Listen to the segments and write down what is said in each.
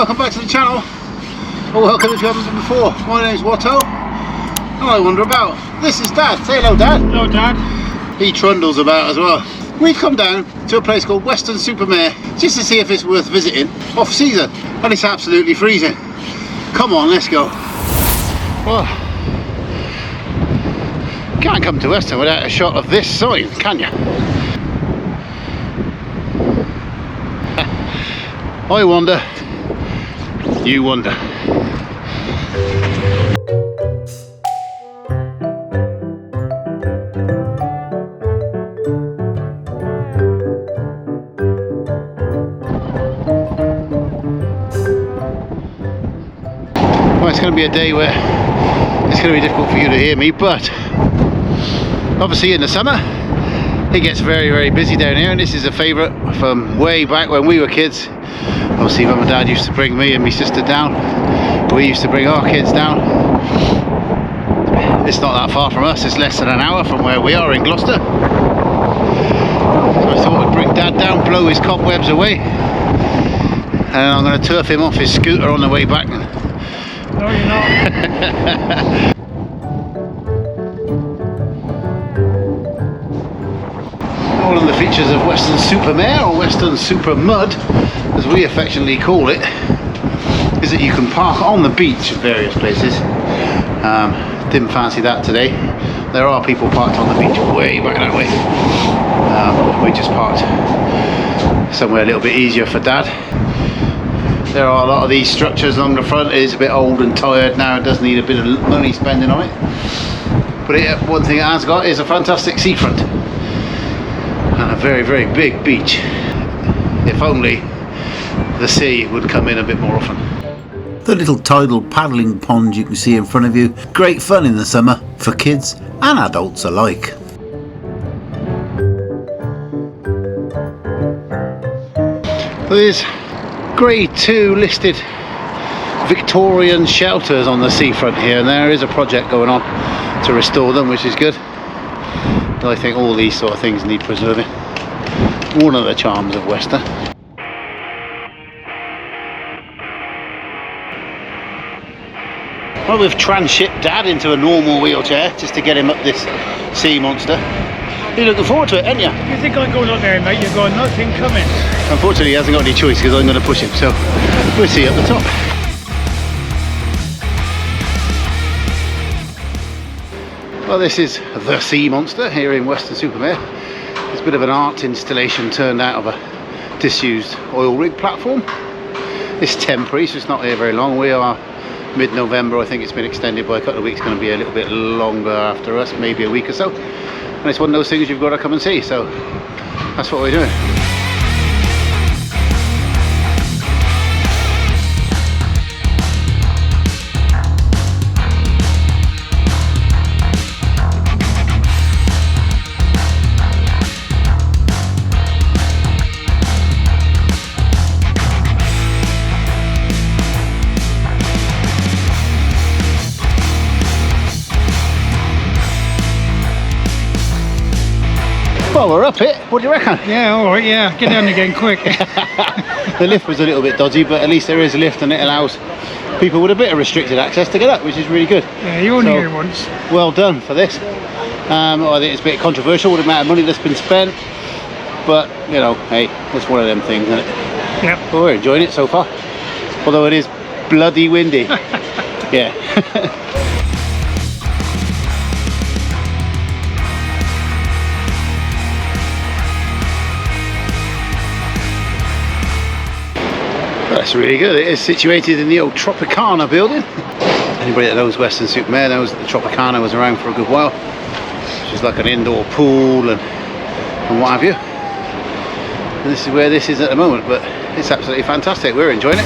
welcome back to the channel, or welcome if you haven't been before. My name's Watto, and I wander about. This is Dad. Say hello, Dad. Hello, Dad. He trundles about as well. We've come down to a place called Weston-super-mare just to see if it's worth visiting off season, and it's absolutely freezing. Come on, let's go. Well, can't come to Weston without a shot of this sign, can you? I wonder, you wonder. Well, it's going to be a day where it's going to be difficult for you to hear me, but obviously in the summer it gets very, very busy down here, and this is a favourite from way back when we were kids. Obviously Mum and Dad used to bring me and my sister down. We used to bring our kids down. It's not that far from us, it's less than an hour from where we are in Gloucester. So I thought I'd bring Dad down, blow his cobwebs away, and I'm going to turf him off his scooter on the way back. No, you're not. One of the features of Weston-super-mare, or Weston-super-mud as we affectionately call it, is that you can park on the beach at various places. Didn't fancy that today. There are people parked on the beach way back that way. We just parked somewhere a little bit easier for Dad. There are a lot of these structures along the front. It is a bit old and tired now. It does need a bit of money spending on it. But one thing it has got is a fantastic seafront. And a very, very big beach. If only the sea would come in a bit more often. The little tidal paddling pond you can see in front of you. Great fun in the summer for kids and adults alike. There's Grade 2 listed Victorian shelters on the seafront here, and there is a project going on to restore them, which is good. I think all these sort of things need preserving. One of the charms of Weston. Well, we've transshipped Dad into a normal wheelchair just to get him up this sea monster. You're looking forward to it, aren't you? You think I'm going up there, mate? You've got nothing coming. Unfortunately, he hasn't got any choice because I'm going to push him, so we'll see at the top. Well, this is the sea monster here in Weston-super-mare. It's a bit of an art installation turned out of a disused oil rig platform. It's temporary, so it's not here very long. We are mid-November. I think it's been extended by a couple of weeks. Going to be a little bit longer after us, maybe a week or so. And it's one of those things you've got to come and see. So that's what we're doing. Well, we're up it. What do you reckon? Yeah, all right, yeah. Get down again quick. The lift was a little bit dodgy, but at least there is a lift and it allows people with a bit of restricted access to get up, which is really good. Yeah, you only here once. Well done for this. I think it's a bit controversial with the amount of money that's been spent, but you know, hey, it's one of them things, isn't it? Yep. Well, we're enjoying it so far, although it is bloody windy. Yeah. That's really good. It is situated in the old Tropicana building. Anybody that knows Weston-super-mare knows that the Tropicana was around for a good while. Which is like an indoor pool and what have you. And this is where this is at the moment, but it's absolutely fantastic. We're enjoying it.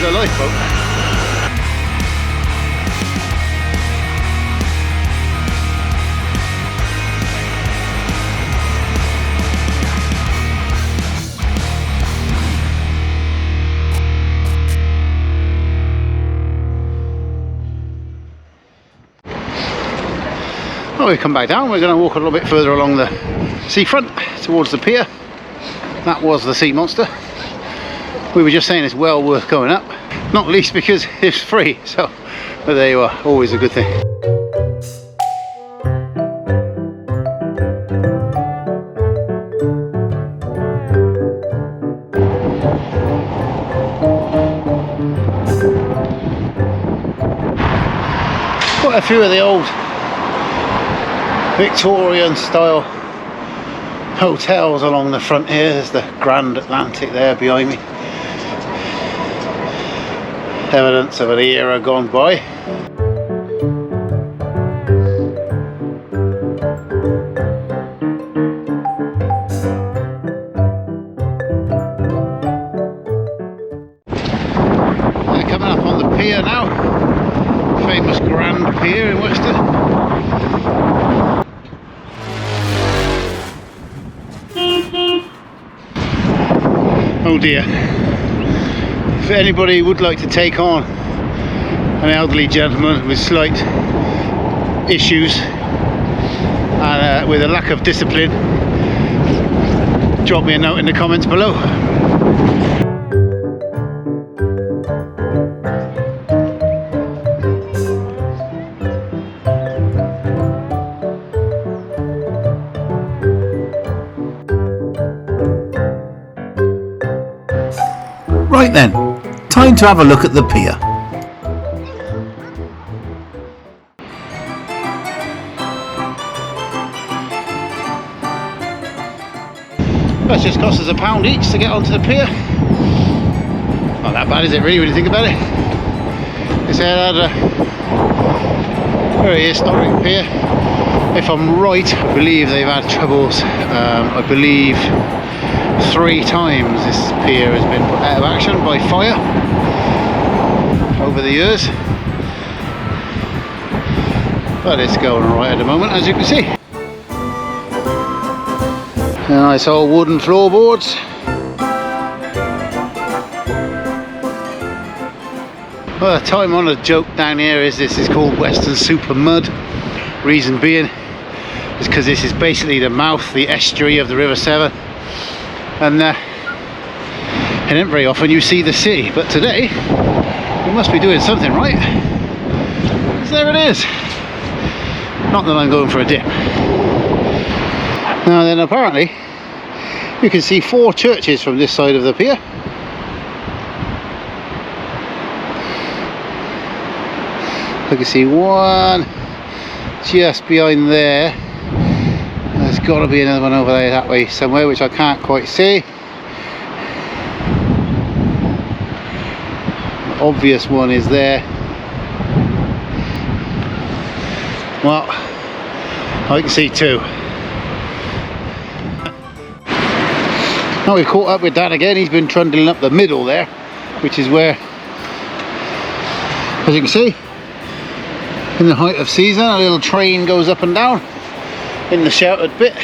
as a lifeboat. Well, we come back down. We're going to walk a little bit further along the seafront towards the pier. That was the sea monster. We were just saying it's well worth going up, not least because it's free, so but there you are, always a good thing. Quite a few of the old Victorian style hotels along the front here. There's the Grand Atlantic there behind me. Evidence of an era gone by. They're coming up on the pier now. Famous Grand Pier in Weston. Oh dear. If anybody would like to take on an elderly gentleman with slight issues and with a lack of discipline, drop me a note in the comments below. Right then, time to have a look at the pier. That's just cost us £1 each to get onto the pier. Not that bad, is it really, when you think about it? It's had a very historic pier. If I'm right, I believe they've had troubles. I believe 3 times this pier has been put out of action by fire over the years, but it's going alright at the moment, as you can see. Nice old wooden floorboards. Well, the time honoured joke down here is this is called Weston-super-mare. Reason being is because this is basically the mouth, the estuary of the River Severn. And isn't very often you see the sea, but today we must be doing something right. So there it is. Not that I'm going for a dip. Now then, apparently you can see 4 churches from this side of the pier. I can see one just behind there. There's got to be another one over there that way somewhere, which I can't quite see. The obvious one is there. Well, I can see 2. Now we've caught up with Dan again. He's been trundling up the middle there, which is where, as you can see, in the height of season, a little train goes up and down in the sheltered bit.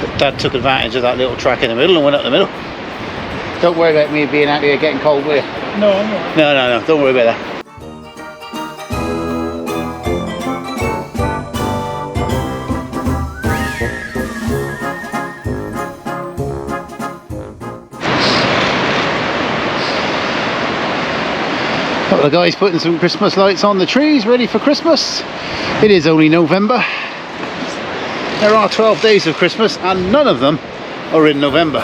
But Dad took advantage of that little track in the middle and went up the middle. Don't worry about me being out here getting cold, will you? No, I'm not. No, don't worry about that. Couple of guys putting some Christmas lights on the trees, ready for Christmas. It is only November. There are 12 days of Christmas and none of them are in November.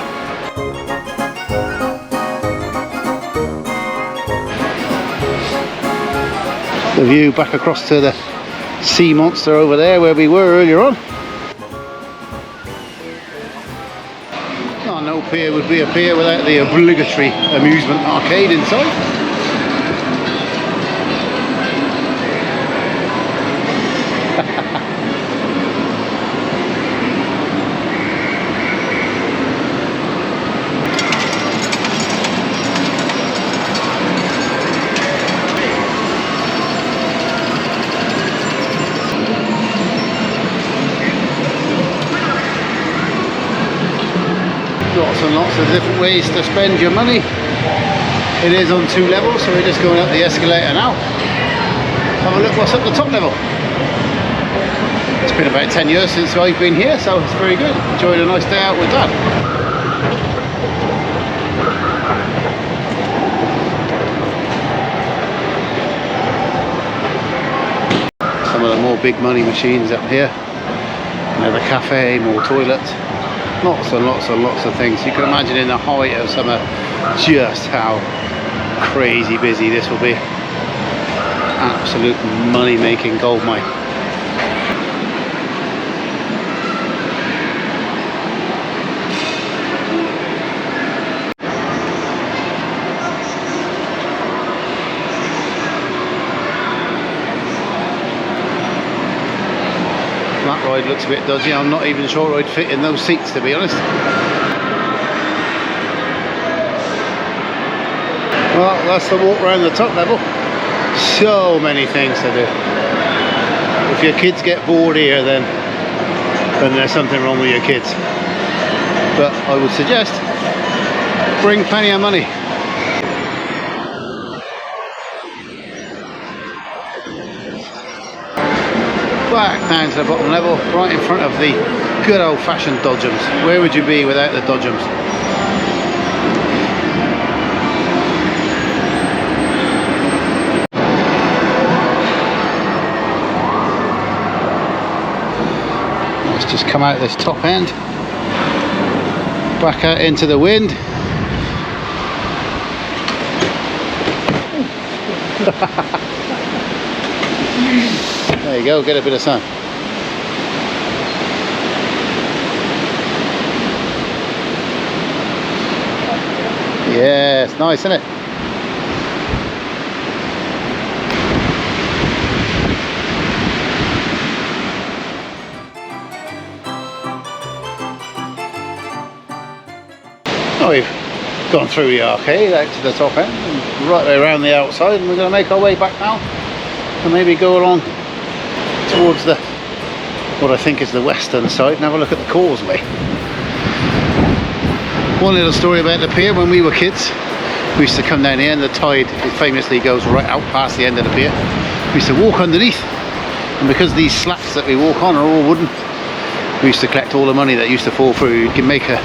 The view back across to the sea monster over there where we were earlier on. Oh, no pier would be a pier without the obligatory amusement arcade inside. Lots and lots of different ways to spend your money. It is on 2 levels, so we're just going up the escalator now. Have a look what's up the top level. It's been about 10 years since I've been here, so it's very good. Enjoyed a nice day out with Dad. Some of the more big money machines up here. Another cafe, more toilets. Lots and lots and lots of things. You can imagine in the height of summer just how crazy busy this will be. Absolute money making gold mine. That ride looks a bit dodgy. I'm not even sure I'd fit in those seats, to be honest. Well, that's the walk around the top level. So many things to do. If your kids get bored here, then there's something wrong with your kids. But I would suggest bring plenty of money. Back down to the bottom level, right in front of the good old-fashioned dodgems. Where would you be without the dodgems? Let's just come out this top end, back out into the wind. There you go, get a bit of sun. Yeah, it's nice, isn't it? Oh, we've gone through the arcade out to the top end and right way around the outside, and we're going to make our way back now and maybe go along towards the what I think is the western side and have a look at the causeway. One little story about the pier: when we were kids, we used to come down here and the tide famously goes right out past the end of the pier. We used to walk underneath, and because these slats that we walk on are all wooden, we used to collect all the money that used to fall through. You can make a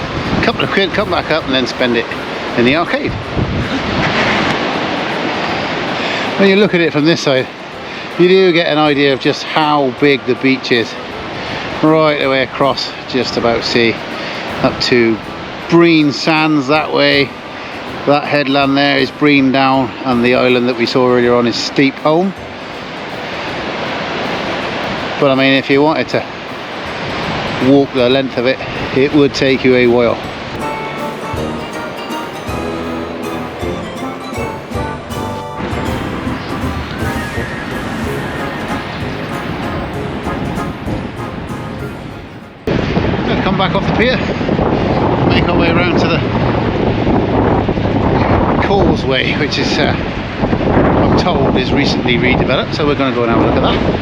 couple of quid, come back up and then spend it in the arcade. When you look at it from this side, you do get an idea of just how big the beach is. Right away across, just about see up to Breen Sands that way. That headland there is Breen Down, and the island that we saw earlier on is Steep Home. But I mean, if you wanted to walk the length of it, it would take you a while. Come back off the pier, make our way around to the causeway, which is I'm told is recently redeveloped, so we're going to go and have a look at that.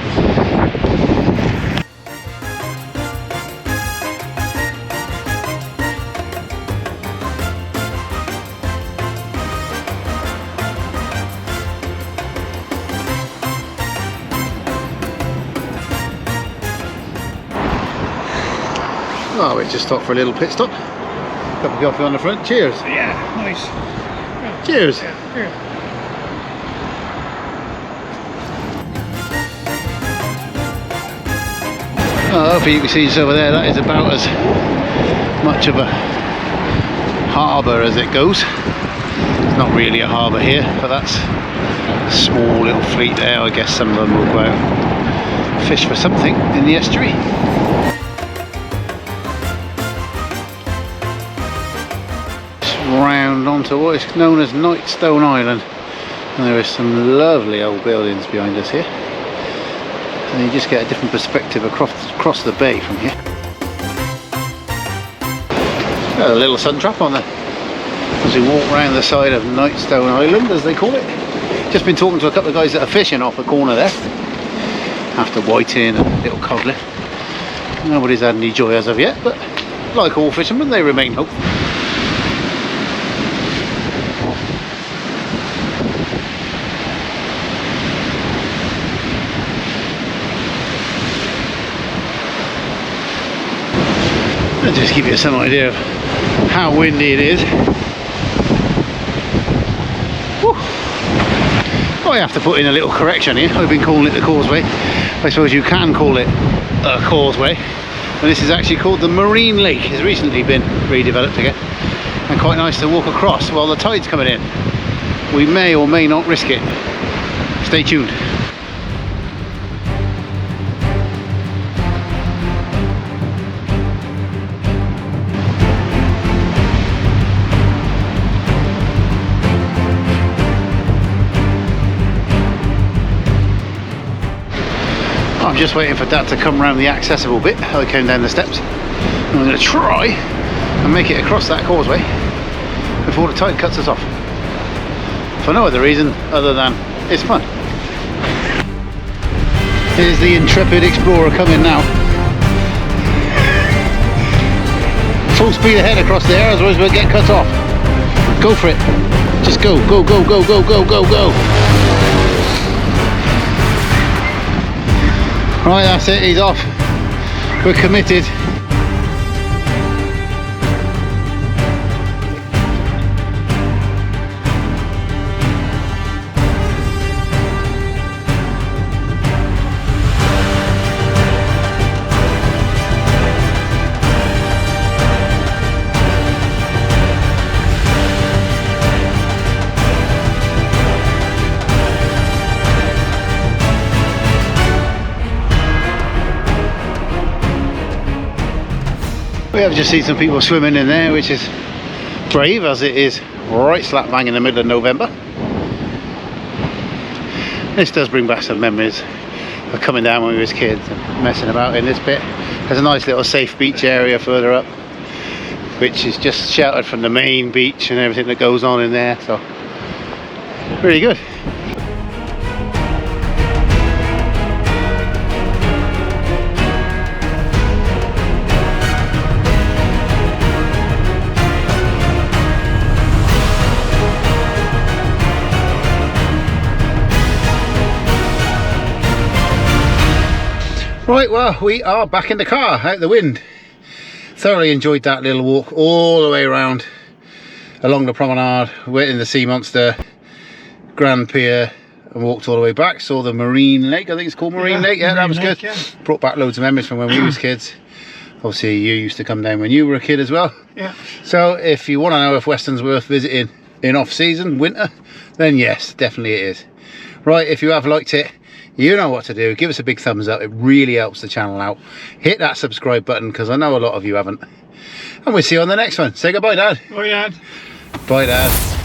Oh, we just stopped for a little pit stop. Cup of coffee on the front. Cheers. Yeah, nice. Cheers. Yeah, cheers. Oh, hopefully you can see just over there, that is about as much of a harbour as it goes. It's not really a harbour here, but that's a small little fleet there. I guess some of them will go out and fish for something in the estuary. Round onto what is known as Nightstone Island, and there is some lovely old buildings behind us here, and you just get a different perspective across the bay from here. Got a little sun trap on there as we walk round the side of Nightstone Island, as they call it. Just been talking to a couple of guys that are fishing off the corner there after whiting and little codling. Nobody's had any joy as of yet, but like all fishermen, they remain hopeful. I'll just give you some idea of how windy it is. Woo. I have to put in a little correction here. I've been calling it the causeway. I suppose you can call it a causeway. And this is actually called the Marine Lake. It's recently been redeveloped again. And quite nice to walk across while the tide's coming in. We may or may not risk it. Stay tuned. I'm just waiting for Dad to come around the accessible bit. I came down the steps. And I'm going to try and make it across that causeway before the tide cuts us off. For no other reason other than it's fun. Here's the intrepid explorer coming now. Full speed ahead across there, otherwise we'll get cut off. Go for it. Just go, go, go, go, go, go, go, go. Right, that's it, he's off. We're committed. We have just seen some people swimming in there, which is brave, as it is right slap bang in the middle of November. This does bring back some memories of coming down when we was kids and messing about in this bit. There's a nice little safe beach area further up, which is just sheltered from the main beach and everything that goes on in there, so really good. Right, well, we are back in the car, out the wind. Thoroughly enjoyed that little walk all the way around along the promenade, went in the Sea Monster, Grand Pier, and walked all the way back. Saw the Marine Lake, I think it's called Marine Lake, yeah, that was good. Yeah. Brought back loads of memories from when we was kids. Obviously you used to come down when you were a kid as well. Yeah. So if you want to know if Weston's worth visiting in off season, winter, then yes, definitely it is. Right, if you have liked it, you know what to do. Give us a big thumbs up, it really helps the channel out. Hit that subscribe button, because I know a lot of you haven't. And we'll see you on the next one. Say goodbye, Dad. Bye, Dad. Bye, Dad.